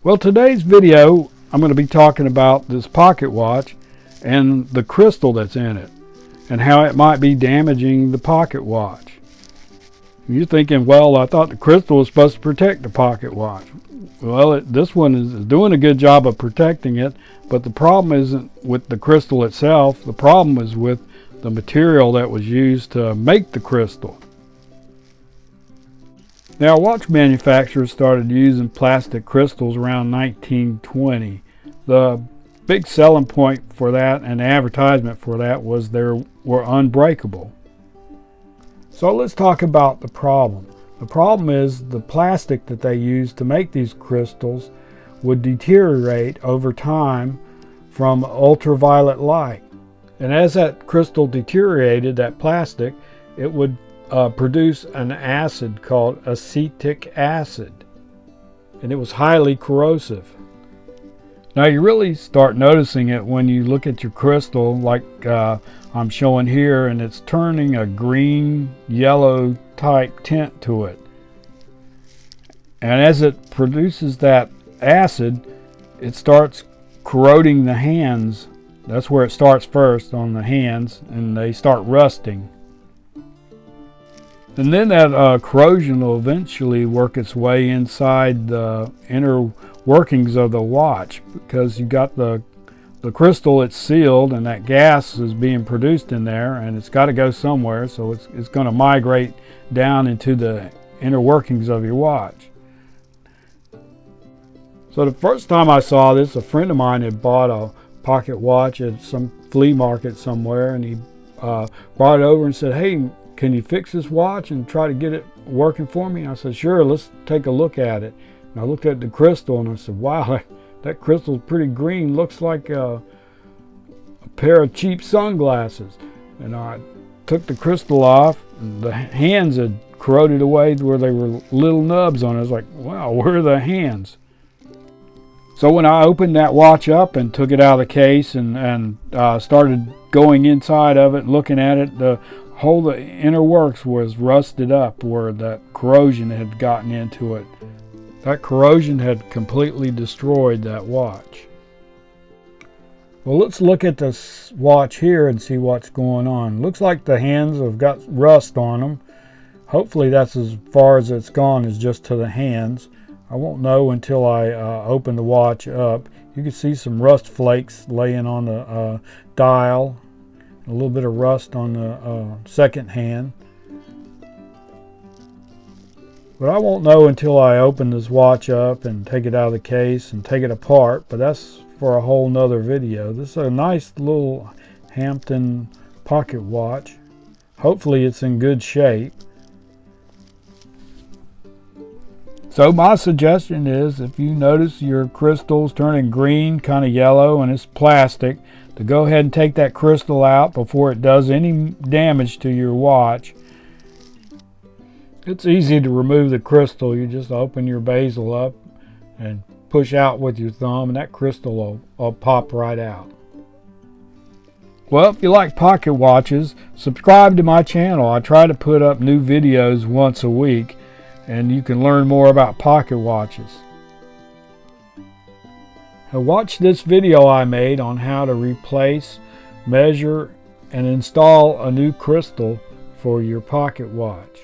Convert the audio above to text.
Well, today's video I'm going to be talking about this pocket watch and the crystal that's in it and how it might be damaging the pocket watch. You're thinking, well, I thought the crystal was supposed to protect the pocket watch. Well, this one is doing a good job of protecting it, but the problem isn't with the crystal itself. The problem is with the material that was used to make the crystal. Now, watch manufacturers started using plastic crystals around 1920. The big selling point for that and advertisement for that was they were unbreakable. So let's talk about the problem. The problem is the plastic that they used to make these crystals would deteriorate over time from ultraviolet light. And as that crystal deteriorated, that plastic, it would produce an acid called acetic acid, and it was highly corrosive. Now you really start noticing it when you look at your crystal like I'm showing here, and it's turning a green yellow type tint to it, and as it produces that acid, it starts corroding the hands. That's where it starts first, on the hands, and they start rusting. And then that corrosion will eventually work its way inside the inner workings of the watch, because you got the crystal, it's sealed, and that gas is being produced in there, and it's got to go somewhere, so it's going to migrate down into the inner workings of your watch. So the first time I saw this, a friend of mine had bought a pocket watch at some flea market somewhere, and he brought it over and said, "Hey, can you fix this watch and try to get it working for me?" And I said, "Sure, let's take a look at it." And I looked at the crystal and I said, "Wow, that crystal's pretty green. Looks like a pair of cheap sunglasses." And I took the crystal off, and the hands had corroded away to where they were little nubs on it. I was like, wow, where are the hands? So when I opened that watch up and took it out of the case and started going inside of it and looking at it, the inner works was rusted up where that corrosion had gotten into it. That corrosion had completely destroyed that watch. Well, let's look at this watch here and see what's going on. Looks like the hands have got rust on them. Hopefully that's as far as it's gone, is just to the hands. I won't know until I open the watch up. You can see some rust flakes laying on the dial. A little bit of rust on the second hand. But I won't know until I open this watch up and take it out of the case and take it apart, but that's for a whole nother video. This is a nice little Hampton pocket watch. Hopefully it's in good shape. So my suggestion is, if you notice your crystal's turning green, kind of yellow, and it's plastic, to go ahead and take that crystal out before it does any damage to your watch. It's easy to remove the crystal. You just open your bezel up and push out with your thumb, and that crystal will pop right out. Well, if you like pocket watches, subscribe to my channel. I try to put up new videos once a week, and you can learn more about pocket watches. Now watch this video I made on how to replace, measure, and install a new crystal for your pocket watch.